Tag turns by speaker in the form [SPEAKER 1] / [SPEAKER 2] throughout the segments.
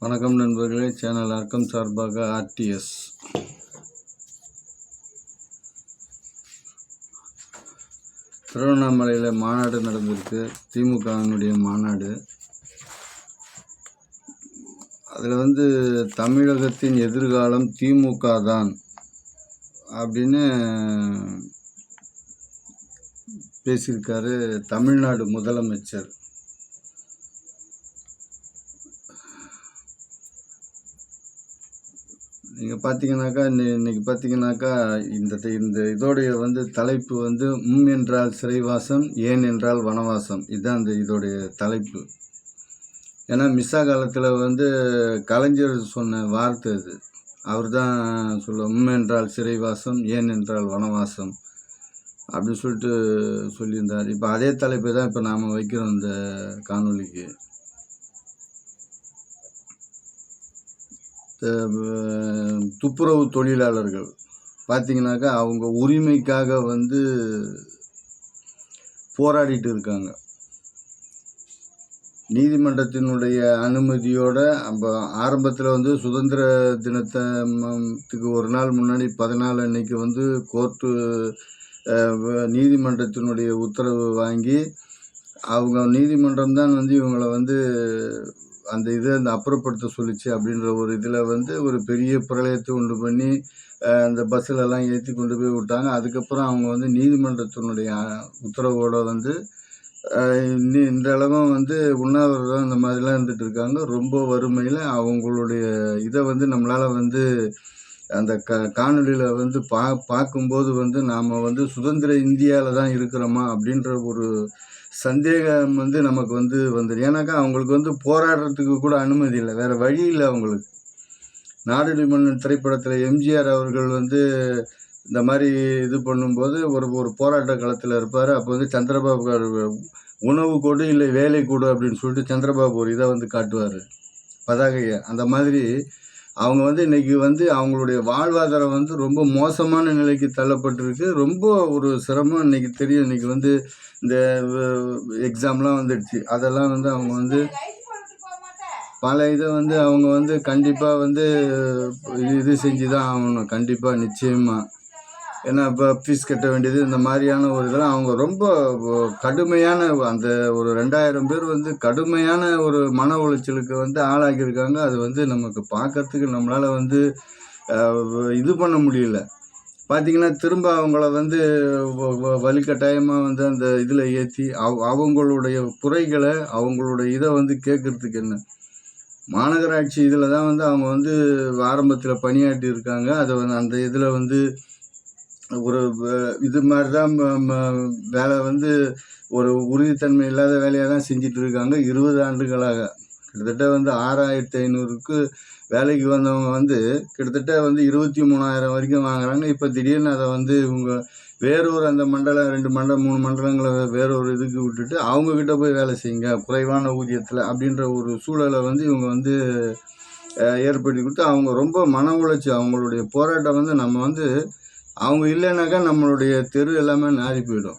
[SPEAKER 1] வணக்கம் நண்பர்களே, சேனல் அர்க்கம் சார்பாக ஆர்டிஎஸ். திருவண்ணாமலையில் மாநாடு நடந்திருக்கு, திமுகவினுடைய மாநாடு. அதில் தமிழகத்தின் எதிர்காலம் திமுக தான் அப்படின்னு பேசியிருக்காரு தமிழ்நாடு முதலமைச்சர். நீங்கள் பார்த்தீங்கன்னாக்கா இன்னைக்கு பார்த்தீங்கன்னாக்கா இந்த இதோடைய தலைப்பு என்றால் சிறைவாசம், ஏன் என்றால் வனவாசம். இதுதான் இதோடைய தலைப்பு. ஏன்னா மிஸ்ஸா காலத்தில் கலைஞர் சொன்ன வார்த்தை அது. அவர் தான் என்றால் சிறைவாசம், ஏன் என்றால் வனவாசம் அப்படின்னு சொல்லியிருந்தார். இப்போ அதே தலைப்பை தான் இப்போ நாம் வைக்கிறோம் இந்த காணொலிக்கு. துப்புரவு தொழிலாளர்கள் பார்த்தீங்கன்னாக்கா அவங்க உரிமைக்காக போராடிட்டு இருக்காங்க. நீதிமன்றத்தினுடைய அனுமதியோட ஆரம்பத்தில் சுதந்திர தினத்துக்கு ஒரு நாள் முன்னாடி 14 அன்னைக்கு கோர்ட்டு நீதிமன்றத்தினுடைய உத்தரவு வாங்கி அவங்க நீதிமன்றம் தான் இவங்களை அந்த அப்புறப்படுத்த சொல்லிச்சு அப்படின்ற ஒரு இதில் ஒரு பெரிய பிரளயத்தை உண்டு பண்ணி அந்த பஸ்ஸிலெல்லாம் ஏற்றி கொண்டு போய் விட்டாங்க. அதுக்கப்புறம் அவங்க நீதிமன்றத்தினுடைய உத்தரவோடு இன்றளவும் உண்ணாவிரதம் இந்த மாதிரிலாம் இருந்துகிட்டு இருக்காங்க. ரொம்ப வறுமையில் அவங்களுடைய இதை நம்மளால் அந்த காணொலியில் பார்க்கும்போது நாம் சுதந்திர இந்தியாவில் தான் இருக்கிறோமா அப்படின்ற ஒரு சந்தேகம் நமக்கு வந்துடும். ஏன்னாக்கா அவங்களுக்கு போராடுறதுக்கு கூட அனுமதி இல்லை, வேறு வழி இல்லை அவங்களுக்கு. நாடோடி மன்னன் திரைப்படத்தில் எம்ஜிஆர் அவர்கள் இந்த மாதிரி இது பண்ணும்போது ஒரு போராட்ட களத்தில் இருப்பார். அப்போ சந்திரபாபு உணவு கொடு இல்லை வேலை கொடு அப்படின்னு சொல்லிட்டு சந்திரபாபு ஒரு இதை காட்டுவார், பதாகையை. அந்த மாதிரி அவங்க இன்னைக்கு அவங்களுடைய வாழ்வாதாரம் ரொம்ப மோசமான நிலைக்கு தள்ளப்பட்டிருக்கு. ரொம்ப ஒரு சிரமம் இன்னைக்கு தெரியும். இன்னைக்கு இந்த எக்ஸாம்லாம் வந்துடுச்சு. அதெல்லாம் அவங்க பல இதை அவங்க கண்டிப்பாக இது செஞ்சு தான் ஆகணும், கண்டிப்பாக நிச்சயமாக. ஏன்னா இப்போ ஃபீஸ் கட்ட வேண்டியது இந்த மாதிரியான ஒரு இதெல்லாம் அவங்க ரொம்ப கடுமையான அந்த ஒரு 2000 பேர் கடுமையான ஒரு மன உளைச்சலுக்கு ஆளாகியிருக்காங்க. அது நமக்கு பார்க்கறதுக்கு நம்மளால் இது பண்ண முடியல. பார்த்திங்கன்னா திரும்ப அவங்கள வலுக்கட்டாயமாக அந்த இதில் ஏற்றி அவங்களுடைய குறைகளை அவங்களுடைய இதை கேட்குறதுக்கு என்ன, மாநகராட்சி இதில் தான் அவங்க ஆரம்பத்தில் பணியாற்றி இருக்காங்க. அதை அந்த இதில் ஒரு இது மாதிரி தான் வேலை ஒரு உறுதித்தன்மை இல்லாத வேலையாக தான் செஞ்சிட்டு இருக்காங்க 20 ஆண்டுகளாக. கிட்டத்தட்ட 6500க்கு வேலைக்கு வந்தவங்க கிட்டத்தட்ட 23,000 வரைக்கும் வாங்குறாங்க. இப்போ திடீர்னு அதை இவங்க வேறொரு அந்த மண்டலம் 2 மண்டலம் 3 மண்டலங்களை வேறொரு இதுக்கு விட்டுட்டு அவங்கக்கிட்ட போய் வேலை செய்யுங்க குறைவான ஊதியத்தில் அப்படின்ற ஒரு சூழலை இவங்க ஏற்படுத்தி கொடுத்து அவங்க ரொம்ப மன உளைச்சி அவங்களுடைய போராட்டம் நம்ம அவங்க இல்லைனாக்கா நம்மளுடைய தெரு எல்லாமே நாரி போயிடும்.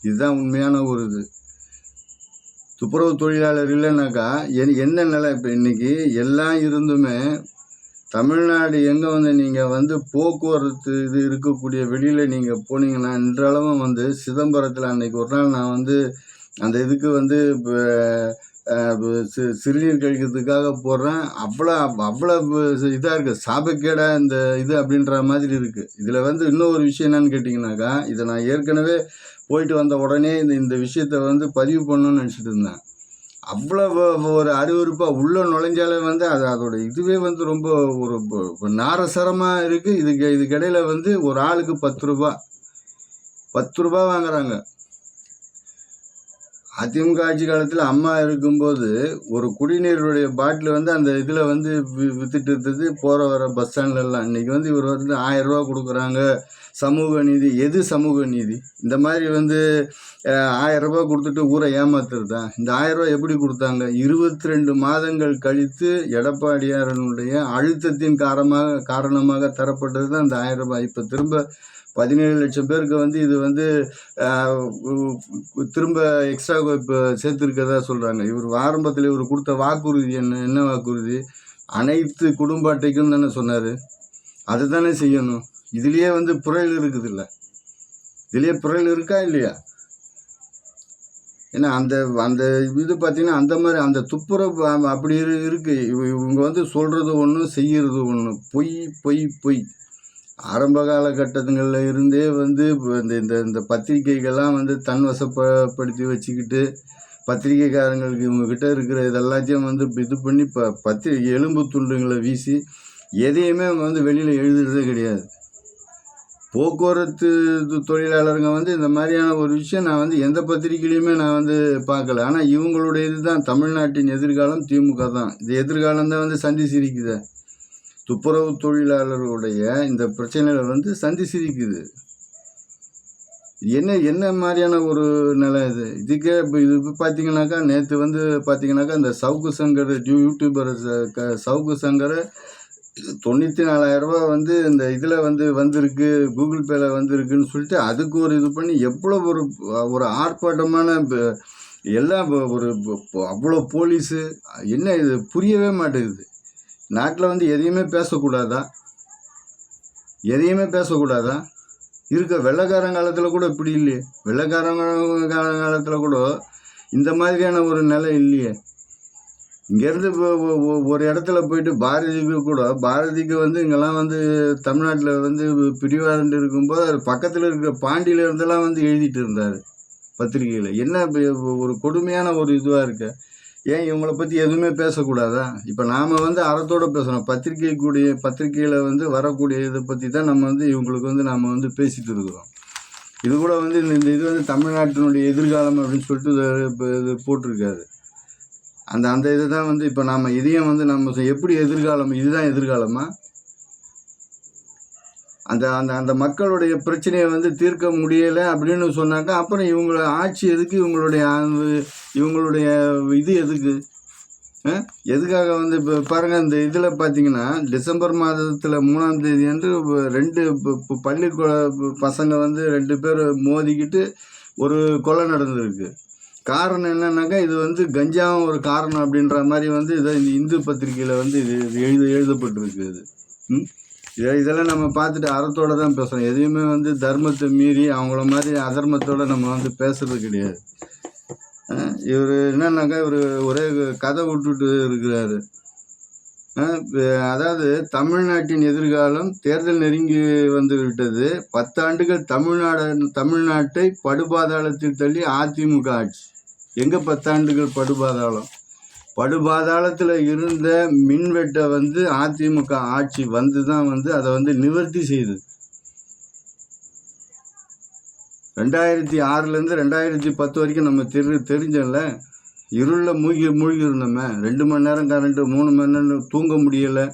[SPEAKER 1] இதுதான் உண்மையான ஒரு இது. துப்புரவு தொழிலாளர் இல்லைனாக்கா என்ன நிலை? இப்போ இன்றைக்கி எல்லாம் இருந்துமே தமிழ்நாடு எங்கே நீங்கள் போக்குவரத்து இது இருக்கக்கூடிய வெளியில் நீங்கள் போனீங்கன்னா இன்றளவும் சிதம்பரத்தில் அன்றைக்கி ஒரு நாள் நான் அந்த இதுக்கு சிறுநீர் கழிக்கிறதுக்காக போடுறேன். அவ்வளோ இதாக இருக்குது, சாபக்கேடாக இந்த இது அப்படின்ற மாதிரி இருக்குது. இதில் இன்னொரு விஷயம் என்னன்னு கேட்டிங்கனாக்கா, இதை நான் ஏற்கனவே போயிட்டு வந்த உடனே இந்த விஷயத்தை பதிவு பண்ணணும்னு நினச்சிட்டு இருந்தேன். அவ்வளோ ஒரு அறிவுறுப்பாக உள்ளே நுழைஞ்சாலே அது அதோட இதுவே ரொம்ப ஒரு நாரசரமாக இருக்குது. இதுக்கிடையில் ஒரு ஆளுக்கு 10 ரூபா வாங்குறாங்க. அதிமுக ஆட்சி காலத்தில் அம்மா இருக்கும்போது ஒரு குடிநீருடைய பாட்டில் அந்த இதில் வித்துட்டு இருந்தது போகிற வர பஸ் ஸ்டாண்ட்லலாம். இன்றைக்கி இவர் 1000 ரூபா கொடுக்குறாங்க. சமூக நீதி எது? சமூக நீதி இந்த மாதிரி 1000 ரூபா கொடுத்துட்டு ஊரை ஏமாத்துறதா? இந்த 1000 ரூபா எப்படி கொடுத்தாங்க? 22 மாதங்கள் கழித்து எடப்பாடியாரனுடைய அழுத்தத்தின் காரணமாக தரப்பட்டது தான் இந்த 1000 ரூபாய். இப்போ திரும்ப 17 லட்சம் பேருக்கு வந்து இது வந்து திரும்ப எக்ஸ்ட்ரா இப்போ சேர்த்துருக்கதா சொல்கிறாங்க. இவர் ஆரம்பத்தில் இவர் கொடுத்த வாக்குறுதி என்ன வாக்குறுதி? அனைத்து குடும்ப அட்டைக்கும் தானே சொன்னார். அது தானே செய்யணும். இதுலேயே வந்து புரையில் இருக்குது இல்லை, இதுலேயே புரையில் இருக்கா இல்லையா? ஏன்னா அந்த அந்த இது பார்த்தீங்கன்னா அந்த மாதிரி அந்த துப்புரவு அப்படி இருக்குது. இவங்க வந்து சொல்கிறது ஒன்று, செய்கிறது ஒன்று. பொய் பொய் பொய். ஆரம்ப காலகட்டங்களில் இருந்தே வந்து இந்த இந்த இந்த பத்திரிகைகள்லாம் வந்து தன்வசப்படுத்தி வச்சுக்கிட்டு பத்திரிகைக்காரங்களுக்கு இவங்கக்கிட்ட இருக்கிற இதெல்லாத்தையும் வந்து இது பண்ணி பத்திரிகை எலும்பு துண்டுங்களை வீசி எதையுமே அவங்க வந்து வெளியில் எழுதுறதே கிடையாது. போக்குவரத்து தொழிலாளருங்க வந்து இந்த மாதிரியான ஒரு விஷயம் நான் வந்து எந்த பத்திரிகையிலையுமே நான் வந்து பார்க்கல. ஆனால் இவங்களுடைய இதுதான் தமிழ்நாட்டின் எதிர்காலம் திமுக தான். இது எதிர்காலம் தான் வந்து சந்தி சிரிக்குது. துப்புரவு தொழிலாளர்களுடைய இந்த பிரச்சனையில் வந்து சந்தி சிரிக்குது. என்ன மாதிரியான ஒரு நிலை இது? இதுக்கே இப்போ இது பார்த்தீங்கன்னாக்கா நேற்று வந்து பார்த்தீங்கன்னாக்கா இந்த சவுக்கு சங்கர் யூடியூபர் சவுக்கு சங்கரை 94,000 ரூபா வந்து இந்த இதில் வந்து வந்திருக்கு, கூகுள் பேல வந்திருக்குன்னு சொல்லிட்டு அதுக்கு ஒரு இது பண்ணி எவ்வளோ ஒரு ஆர்ப்பாட்டமான எல்லாம் ஒரு அவ்வளோ போலீஸு. என்ன இது புரியவே மாட்டேங்குது. நாட்டில் வந்து எதையுமே பேசக்கூடாதா? எதையுமே பேசக்கூடாதா? இருக்க வெள்ளைக்காரங்காலத்தில் கூட இப்படி இல்லையே. வெள்ளைக்காரங்காலத்தில் கூட இந்த மாதிரியான ஒரு நிலை இல்லையே. இங்கேருந்து ஒரு இடத்துல போயிட்டு பாரதிக்கு வந்து இங்கெல்லாம் வந்து தமிழ்நாட்டில் வந்து பிரிவாரண்டு இருக்கும்போது அது பக்கத்தில் இருக்கிற பாண்டியில இருந்தெல்லாம் வந்து எழுதிட்டு இருந்தார் பத்திரிகையில். என்ன ஒரு கொடுமையான ஒரு இதுவாக இருக்கு. ஏன் இவங்களை பற்றி எதுவுமே பேசக்கூடாதா? இப்போ நாம் வந்து அறத்தோடு பேசணும். பத்திரிகையில் வந்து வரக்கூடிய இதை பற்றி தான் நம்ம வந்து இவங்களுக்கு வந்து நாம் வந்து பேசிகிட்டு இருக்கிறோம். இது கூட வந்து இந்த இது வந்து தமிழ்நாட்டினுடைய எதிர்காலம் அப்படின்னு சொல்லிட்டு இது போட்டிருக்காரு. அந்த இதை தான் வந்து இப்போ நாம் இதையும் வந்து நம்ம எப்படி எதிர்காலம், இதுதான் எதிர்காலமா? அந்த அந்த அந்த மக்களுடைய பிரச்சனையை வந்து தீர்க்க முடியலை அப்படின்னு சொன்னாக்கா அப்புறம் இவங்கள ஆட்சி எதுக்கு? இவங்களுடைய இது எதுக்கு? எதுக்காக வந்து இப்போ பாருங்கள், இந்த இதில் பார்த்தீங்கன்னா டிசம்பர் மாதத்தில் 3ஆம் தேதி அன்று 2 பள்ளி பசங்க வந்து 2 பேர் மோதிக்கிட்டு ஒரு கொலை நடந்திருக்கு. காரணம் என்னன்னாக்கா இது வந்து கஞ்சாவும் ஒரு காரணம் அப்படின்ற மாதிரி வந்து இதை இந்த இந்து பத்திரிகையில் வந்து இது எழுதப்பட்டிருக்கு. இதெல்லாம் நம்ம பார்த்துட்டு அறத்தோடு தான் பேசுகிறோம். எதையுமே வந்து தர்மத்தை மீறி அவங்கள மாதிரி அதர்மத்தோடு நம்ம வந்து பேசுறது கிடையாது. இவர் என்னன்னாக்கா இவர் ஒரே கதை விட்டுட்டு இருக்கிறாரு. அதாவது தமிழ்நாட்டின் எதிர்காலம் தேர்தல் நெருங்கி வந்து விட்டது. 10 ஆண்டுகள் தமிழ்நாட்டை படுபாதாளத்தில் தள்ளி அதிமுக ஆட்சி. எங்கே 10 ஆண்டுகள் படுபாதாளம்? படுபாதாளத்தில் இருந்த மின்வெட்டை வந்து அதிமுக ஆட்சி வந்து தான் வந்து அதை வந்து நிவர்த்தி செய்யுது. 2006லேருந்து 2010 வரைக்கும் நம்ம தெரிஞ்சோம்ல, இருளில் மூழ்கி இருந்தோமே. 2 மணி நேரம் கரண்ட்டு, 3 மணி நேரம் தூங்க முடியலை.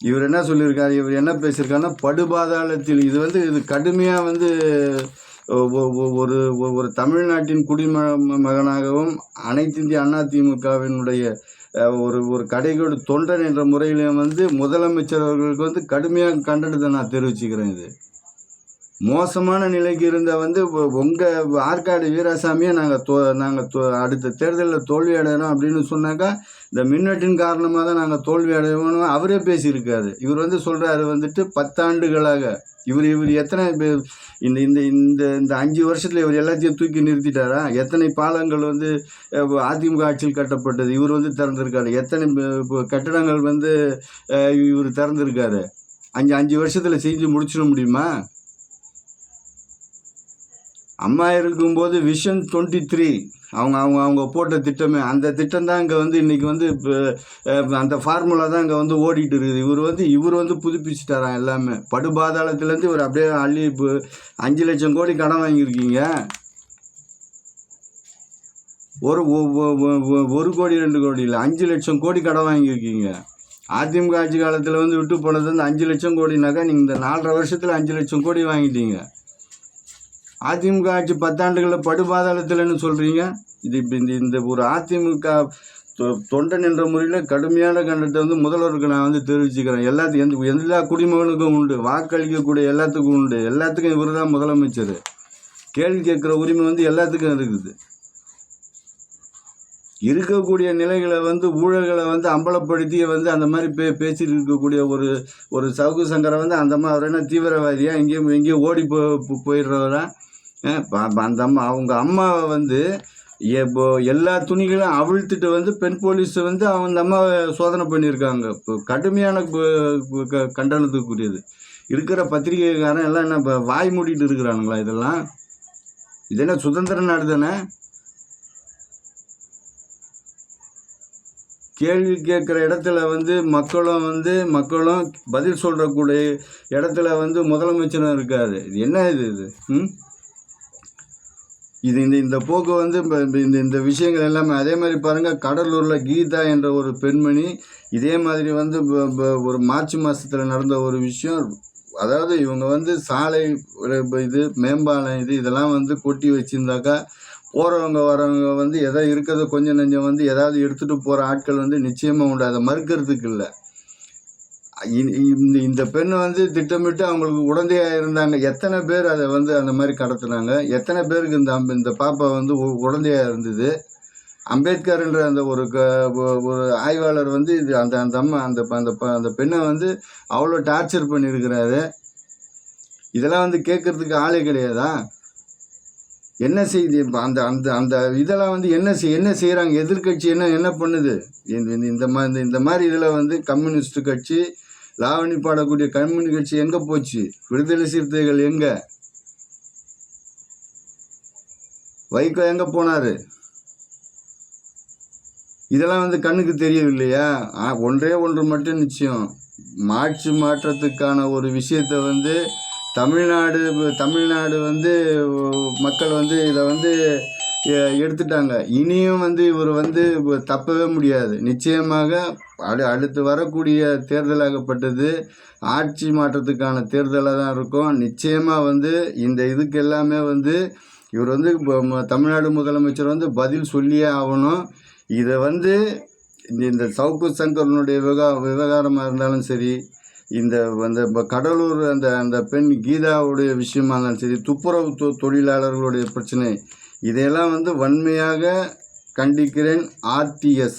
[SPEAKER 1] இவர் என்ன சொல்லியிருக்காரு? இவர் என்ன பேசியிருக்காருன்னா படுபாதாளத்தில் இது வந்து இது கடுமையாக வந்து ஒரு தமிழ்நாட்டின் குடிமகனாகவும் அனைத்து இந்திய அண்ணா திமுகவினுடைய ஒரு கடைகோடு தொண்டன் என்ற முறையிலையும் வந்து முதலமைச்சர் அவர்களுக்கு வந்து கடுமையாக கண்டனத்தை நான் தெரிவிச்சுக்கிறேன். இது மோசமான நிலைக்கு இருந்த வந்து உங்கள் ஆற்காடு வீராசாமியை நாங்கள் அடுத்த தேர்தலில் தோல்வி அடையணும் அப்படின்னு சொன்னாக்கா இந்த மின்வெட்டின் காரணமாக தான் நாங்கள் தோல்வி அடையணும் அவரே பேசியிருக்காரு. இவர் வந்து சொல்கிறாரு வந்துட்டு 10 ஆண்டுகளாக இவர் எத்தனை இந்த இந்த இந்த இந்த 5 வருஷத்தில் இவர் எல்லாத்தையும் தூக்கி நிறுத்திட்டாரா? எத்தனை பாலங்கள் வந்து அதிமுக ஆட்சியில் கட்டப்பட்டது இவர் வந்து திறந்திருக்காரு? எத்தனை கட்டடங்கள் வந்து இவர் திறந்திருக்காரு? 5 வருஷத்தில் செஞ்சு முடிச்சிட முடியுமா? அம்மா இருக்கும்போது விஷன் 23 அவங்க போட்ட திட்டமே, அந்த திட்டம் தான் இங்கே வந்து இன்றைக்கி வந்து அந்த ஃபார்முலா தான் இங்கே வந்து ஓடிட்டு இருக்குது. இவர் வந்து புதுப்பிச்சுட்டாரான் எல்லாமே. படுபாதாளத்துலேருந்து இவர் அப்படியே அள்ளி 5 லட்சம் கோடி கடன் வாங்கியிருக்கீங்க. 1 கோடி 2 கோடி இல்லை, 5 லட்சம் கோடி கடன் வாங்கியிருக்கீங்க. அதிமுக ஆட்சி காலத்தில் வந்து விட்டு போனது வந்து 5 லட்சம் கோடினாக்கா நீங்கள் இந்த 4.5 வருஷத்தில் 5 லட்சம் கோடி வாங்கிட்டீங்க. அதிமுக ஆட்சி 10 ஆண்டுகளில் படுபாதாளத்தில்னு சொல்கிறீங்க. இது இப்போ இந்த ஒரு அதிமுக தொண்டன் என்ற முறையில் கடுமையான கண்டனத்தை வந்து முதல்வருக்கு நான் வந்து தெரிவிச்சுக்கிறேன். எல்லாத்துக்கும் எல்லா குடிமகனுக்கும் உண்டு, வாக்களிக்கக்கூடிய எல்லாத்துக்கும் உண்டு. எல்லாத்துக்கும் இவர் தான் முதலமைச்சர். கேள்வி கேட்குற உரிமை வந்து எல்லாத்துக்கும் இருக்குது. இருக்கக்கூடிய நிலைகளை வந்து ஊழல்களை வந்து அம்பலப்படுத்தி வந்து அந்த மாதிரி பேசிட்டு இருக்கக்கூடிய ஒரு சவுக்கு சங்கரை வந்து அந்த மாதிரி அவர் என்ன தீவிரவாதியா எங்கேயும் ஓடி போயிடுறவரா? அந்த அவங்க அம்மாவை வந்து இப்போ எல்லா துணிகளும் அவிழ்த்துட்டு வந்து பெண் போலீஸ் வந்து அந்த அம்மாவை சோதனை பண்ணியிருக்காங்க. இப்போ கடுமையான கண்டனத்துக்குரியது. இருக்கிற பத்திரிகைக்காரன் எல்லாம் என்ன வாய் மூடிட்டு இருக்கிறானுங்களா? இதெல்லாம் சுதந்திர நாடு தானே? கேள்வி கேட்குற இடத்துல வந்து மக்களும் பதில் சொல்கிறக்கூடிய இடத்துல வந்து முதலமைச்சரும் இருக்காது. இது என்ன இது இந்த போக்கு வந்து இந்த விஷயங்கள் எல்லாமே அதே மாதிரி பாருங்கள். கடலூரில் கீதா என்ற ஒரு பெண்மணி இதே மாதிரி வந்து ஒரு மார்ச் மாதத்தில் நடந்த ஒரு விஷயம். அதாவது இவங்க வந்து சாலை மேம்பாலம் இதெல்லாம் வந்து கொட்டி வச்சுருந்தாக்கா போகிறவங்க வரவங்க வந்து எதோ இருக்கிறத கொஞ்சம் நெஞ்சம் வந்து ஏதாவது எடுத்துகிட்டு போகிற ஆட்கள் வந்து நிச்சயமாக உண்டு. அதை மறுக்கிறதுக்கு இல்லை. இந்த பெண்ணை வந்து திட்டமிட்டு அவங்களுக்கு உடந்தையாக இருந்தாங்க. எத்தனை பேர் அதை வந்து அந்த மாதிரி கடத்துனாங்க? எத்தனை பேருக்கு இந்த பாப்பா வந்து உடந்தையாக இருந்தது? அம்பேத்கர் என்ற அந்த ஒரு ஆய்வாளர் வந்து இது அந்த அம்மா அந்த பெண்ணை வந்து அவ்வளோ டார்ச்சர் பண்ணியிருக்கிறாரு. இதெல்லாம் வந்து கேட்குறதுக்கு ஆளே கிடையாதா? என்ன செய்யுது அந்த அந்த அந்த இதெல்லாம் வந்து என்ன செய்கிறாங்க? எதிர்கட்சி என்ன பண்ணுது? இந்த மாதிரி இதில் வந்து கம்யூனிஸ்ட் கட்சி, லாவணி பாடக்கூடிய கம்யூனிஸ்ட் கட்சி எங்கே போச்சு? விடுதலை சிறுத்தைகள் எங்கே? வைகோ எங்கே போனார்? இதெல்லாம் வந்து கண்ணுக்கு தெரியவில்லையா? ஒன்று மட்டும் நிச்சயம். மாற்றத்துக்கான ஒரு விஷயத்தை வந்து தமிழ்நாடு வந்து மக்கள் வந்து இதை வந்து எடுத்துட்டாங்க. இனியும் வந்து இவர் வந்து தப்பவே முடியாது. நிச்சயமாக அடுத்து வரக்கூடிய தேர்தலாகப்பட்டது ஆட்சி மாற்றத்துக்கான தேர்தலாக தான் இருக்கும். நிச்சயமாக வந்து இந்த இதுக்கு எல்லாமே வந்து இவர் வந்து தமிழ்நாடு முதலமைச்சர் வந்து பதில் சொல்லியே ஆகணும். இதை வந்து இந்த சவுக்கு சங்கரனுடைய விவகாரமாக இருந்தாலும் சரி, இந்த கடலூர் அந்த பெண் கீதாவுடைய விஷயமா இருந்தாலும் சரி, துப்புரவு தொழிலாளர்களுடைய பிரச்சனை, இதையெல்லாம் வந்து வன்மையாக கண்டிக்கிறேன். RTS